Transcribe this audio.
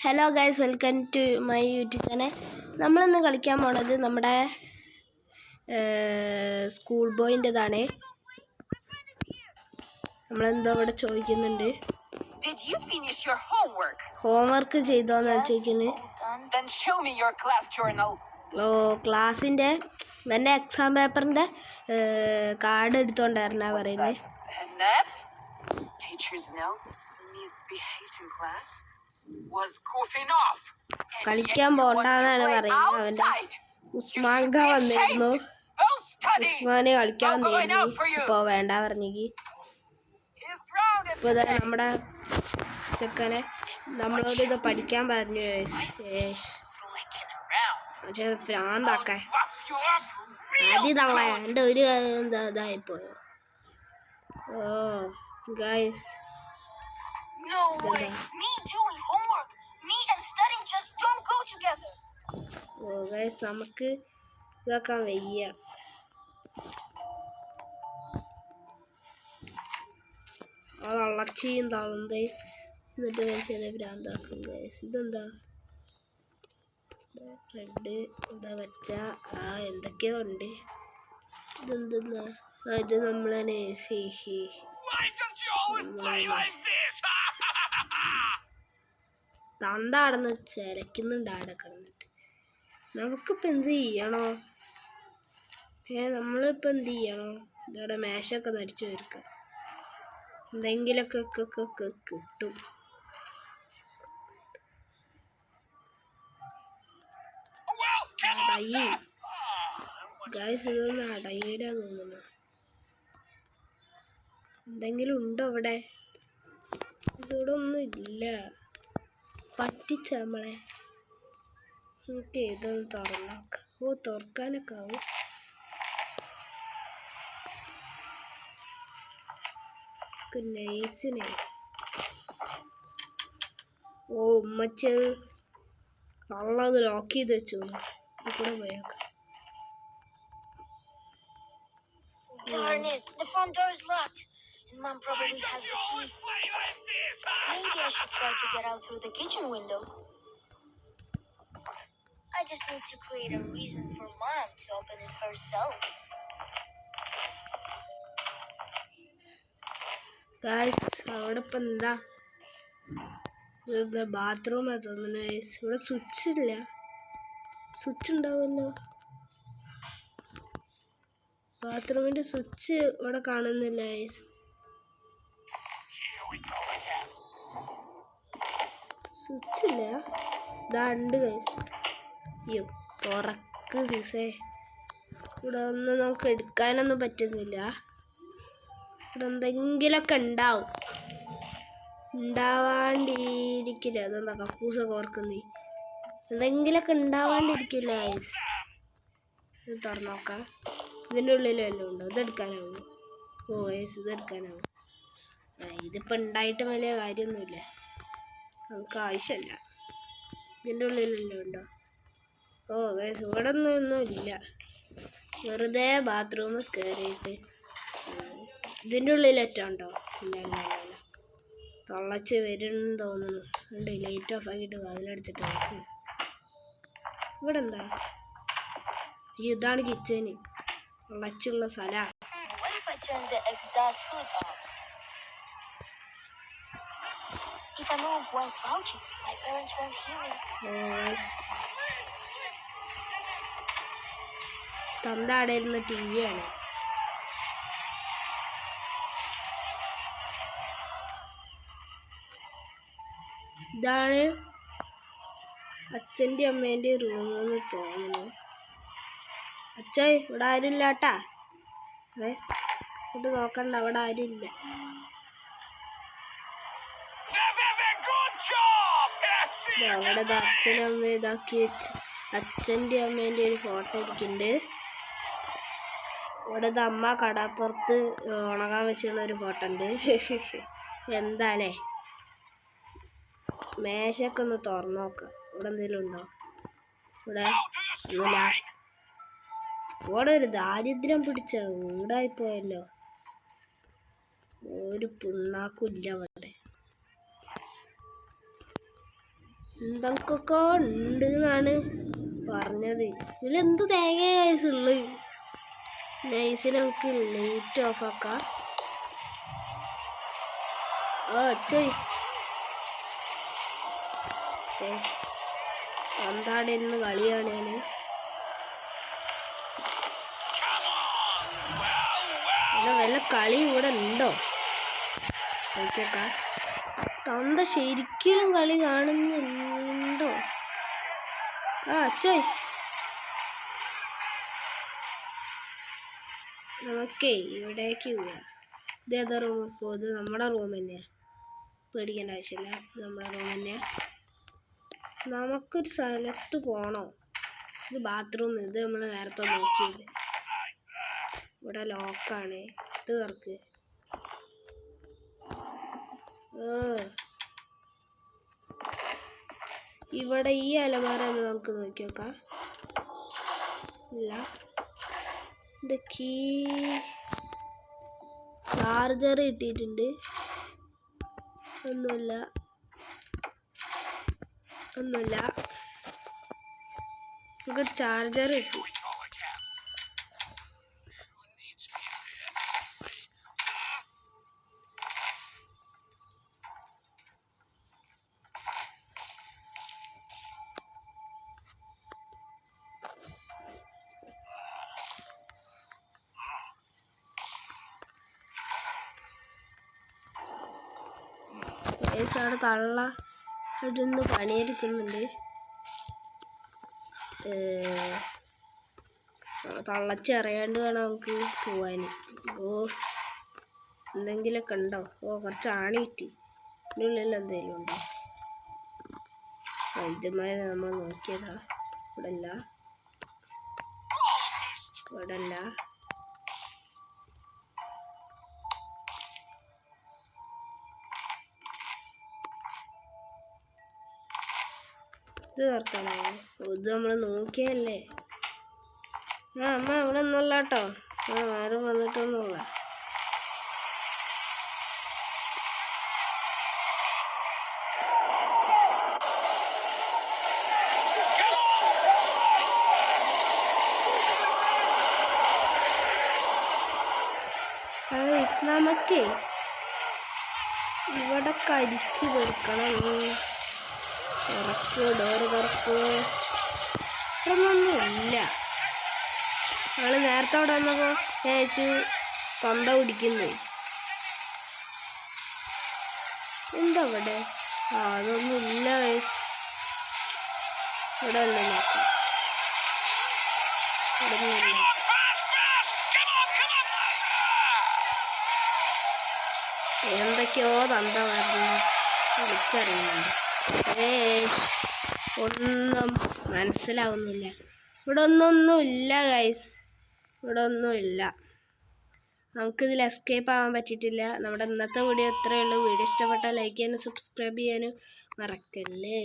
Hello guys, welcome to my YouTube channel. നമ്മളിന്ന് കളിക്കാൻ പോണത് നമ്മുടെ സ്കൂൾ ബോയിൻ്റെതാണ്. നമ്മളെന്തോ ഇവിടെ ചോദിക്കുന്നുണ്ട്, ഹോംവർക്ക് ചെയ്തോന്നാണ് ചോദിക്കുന്നത്. ക്ലാസ്സിൻ്റെ എൻ്റെ എക്സാം പേപ്പറിൻ്റെ കാർഡ് എടുത്തോണ്ടായിരുന്നാ പറയുന്നത്. കളിക്കാൻ പോണ്ടെന്നാണ് പറയുന്നത്. അവൻ്റെ ഉസ്മാൻക വന്നിരുന്നു. ഉസ്മാന് കളിക്കാൻ വന്നിരുന്നു. ഇപ്പോൾ വേണ്ട പറഞ്ഞെങ്കിൽ ഇപ്പോൾ നമ്മുടെ ചെക്കനെ നമ്മളോട് ഇത് പഠിക്കാൻ പറഞ്ഞു. ഭ്രാന്താക്കാൻ ആദ്യം തള്ള എൻ്റെ ഒരു ഇതായിപ്പോയോ. ഓ guys, No way! Me doing homework! Me and studying just don't go together! ഓ ഗൈസ്, നമുക്ക് ഇതാക്കാൻ വയ്യ. അത് അളച്ചിയും തളന്ത് എന്നിട്ട് ഗൈസ് ഭ്രാന്താക്കും ഗൈസ്. ഇതെന്താ റെഡ് എന്താ വെച്ച എന്തൊക്കെയോ ഉണ്ട്. ഇതെന്തെന്നാ ഇത് നമ്മളെ തന്താടന്ന് ചിലക്കുന്നുണ്ട് ആടെ കിടന്നിട്ട്. നമുക്കിപ്പോൾ എന്ത് ചെയ്യണോ? നമ്മളിപ്പോൾ എന്ത് ചെയ്യണോ? ഇവിടെ മേശയൊക്കെ നടിച്ചു വയ്ക്കുക, എന്തെങ്കിലുമൊക്കെ കിട്ടും. അടയി ഗൈസ്, ഇതൊന്നും അടയിടാ തോന്നുന്നു. എന്തെങ്കിലും ഉണ്ടോ ഇവിടെ? ഇവിടെ ഒന്നും ഇല്ല. പറ്റിച്ച നമ്മളെ. നമുക്ക് ഇതൊന്ന് തുറന്നോക്കാം. ഓ, തുറക്കാനൊക്കെ ആവും. നൈസിനെ. ഓ ഉമ്മച്ച കള്ളത് ലോക്ക് ചെയ്ത് വെച്ചു. കൂടെ പോയേക്കാം. Darn it! The front door is locked, and Mom probably has the key. Maybe I should try to get out through the kitchen window. I just need to create a reason for Mom to open it herself. Guys, അവിടെ ഇപ്പം എന്താ? ഇതെന്താ ബാത്റൂമാ തോന്നുന്നു guys. ഇവിടെ switch ഇല്ല. Switch ഉണ്ടാവുമല്ലോ. ബാത്റൂമിൻ്റെ switch ഇവിടെ കാണുന്നില്ല ഗൈസ്. സ്വിച്ച് ഇല്ല. ഇതാ ഉണ്ട് ഗൈസ്. അയ്യോ, തുറക്ക് സീസേ. ഇവിടെ ഒന്നും നമുക്ക് എടുക്കാനൊന്നും പറ്റുന്നില്ല. ഇവിടെ എന്തെങ്കിലുമൊക്കെ ഉണ്ടാവാണ്ടിരിക്കില്ല. അതെന്താ കക്കൂസ കോർക്കുന്നേ? എന്തെങ്കിലുമൊക്കെ ഉണ്ടാവാണ്ടിരിക്കില്ല ഗൈസ്. ഇത് തുറന്നു നോക്കാം. ഇതിൻ്റെ ഉള്ളിൽ വല്ലതും ഉണ്ടോ? ഇതെടുക്കാനാവും. ഓ ഗൈസ്, ഇതെടുക്കാനാവും. ഇതിപ്പോൾ ഉണ്ടായിട്ടും വലിയ കാര്യമൊന്നുമില്ല, നമുക്ക് ആവശ്യമില്ല. ഇതിൻ്റെ ഉള്ളിലെല്ലാം ഉണ്ടോ? ഓ ഗൈസ്, ഇവിടെ ഒന്നും ഇല്ല. വെറുതെ ബാത്റൂമിൽ കയറിയിട്ട്. ഇതിൻ്റെ ഉള്ളിലേറ്റം ഉണ്ടോ? ഇല്ല. തള്ളച്ച് വരുന്നു തോന്നുന്നു. ഉണ്ട്, ലൈറ്റ് ഓഫ് ആക്കിയിട്ട് അതിലടിച്ചിട്ട് നോക്കും. ഇവിടെ എന്താ? ഇതാണ് കിച്ചന്. തള്ളച്ചുള്ള സ്ഥലമാണ്. What if I turn the exhaust hood off? If I move while crouching, my parents won't hear me. തന്ത അവിടെ ഇരുന്ന് TV ആണ്. ഇതാണ് അച്ഛൻ്റെ അമ്മേൻ്റെ റൂമെന്ന് തോന്നുന്നു. അച്ഛ, ഇവിടെ ആരും ഇല്ല കേട്ടാ. ഇത് നോക്കണ്ട, അവിടെ ആരും ഇല്ല. അവിടെ അച്ഛനും അമ്മ ഇതാക്കി വെച്ച് അച്ഛൻ്റെ അമ്മേൻ്റെ ഒരു ഫോട്ടോ ഇരിക്കുന്നുണ്ട്. ഇവിടെ അമ്മ കടപ്പുറത്ത് ഉണങ്ങാൻ വെച്ചിരുന്ന ഒരു ഫോട്ടോ ഉണ്ട്. എന്താലേ, മേശയൊക്കെ ഒന്ന് തുറന്നു നോക്കാം. ഇവിടെ എന്തെങ്കിലും ഉണ്ടോ? ഇവിടെ ഒന്നുമില്ല. ഇവിടെ ഒരു ദാരിദ്ര്യം പിടിച്ച വീടായിപ്പോയല്ലോ. ഒരു പിണ്ണാക്കും ഇല്ല ഇവിടെ. എന്തൊക്കെ ഉണ്ട് എന്നാണ് പറഞ്ഞത്. ഇതിലെന്ത് തേങ്ങ ഗൈസ് ഉള്ളത്? നൈസ് നമുക്ക് ലൈറ്റ് ഓഫ് ആക്കാം. പന്താടെ ഇന്ന് കളിയാണ് ഞാൻ. വല്ല കളി ഇവിടെ ഉണ്ടോ നോക്കിയേക്കാം. തന്ത ശരിക്കും കളി കാണുന്നുണ്ടോ? അച്ചോയ് നമുക്കേ ഇവിടേക്ക് പോവാം. ഇതേതാ റൂം? ഇപ്പോൾ ഇത് നമ്മുടെ റൂം തന്നെയാ, പേടിക്കേണ്ട ആവശ്യമില്ല. ഇത് നമ്മുടെ റൂം തന്നെയാ. നമുക്കൊരു സ്ഥലത്ത് പോകണോ? ഇത് ബാത്റൂം. ഇത് നമ്മൾ നേരത്തെ നോക്കിയത്. ഇവിടെ ലോക്കാണ്. ഇത് തുറക്ക്. ഇവിടെ ഈ അലമാര ഒന്ന് നമുക്ക് നോക്കി നോക്കാം. ഇല്ല. ഇത് കീ ചാർജർ കിട്ടിയിട്ടുണ്ട്. ഒന്നുമില്ല. നമുക്കൊരു ചാർജർ കിട്ടി. അവിടെ തള്ള ഇവിടുന്ന് പണിയെടുക്കുന്നുണ്ട്. തള്ളച്ചറിയാണ്ട് വേണം നമുക്ക് പോവാൻ. എന്തെങ്കിലുമൊക്കെ ഉണ്ടോ? കുറച്ച് ആണി കിട്ടി. ഇതിൻ്റെ ഉള്ളിൽ എന്തെങ്കിലും ഉണ്ടോ? ഇതുമായി നമ്മൾ നോക്കിയതാ. ഇവിടെ അല്ല. ഇത് തുറക്കാനോ? ഇത് നമ്മൾ നോക്കിയല്ലേ. അമ്മ ഇവിടെ ഒന്നുമില്ല കേട്ടോ. ആരും വന്നിട്ടൊന്നുമില്ല. നമുക്കേ ഇവിടെ കരിച്ച് കൊടുക്കണം. ഡോറ് തുറക്ക്. ഇവിടൊന്നുമില്ല. ഞങ്ങൾ നേരത്തെ അവിടെ വന്നപ്പോൾ ചേച്ചി തൊണ്ട പിടിക്കുന്നത്. എന്താ ഇവിടെ? അതൊന്നും ഇല്ല വയസ്സ്. ഇവിടെ അല്ലേ നോക്കാം. എന്തൊക്കെയോ തന്ത വിളിച്ചറിയുന്നുണ്ട്. ഒന്നും മനസ്സിലാവുന്നില്ല. ഇവിടെ ഒന്നൊന്നുമില്ല ഗൈസ്. ഇവിടെ ഒന്നുമില്ല. നമുക്കിതിൽ എസ്കേപ്പ് ആവാൻ പറ്റിയിട്ടില്ല. നമ്മുടെ ഇന്നത്തെ വീഡിയോ ഇത്രയേ ഉള്ളൂ. വീഡിയോ ഇഷ്ടപ്പെട്ടാൽ ലൈക്ക് ചെയ്യാനും സബ്സ്ക്രൈബ് ചെയ്യാനും മറക്കല്ലേ.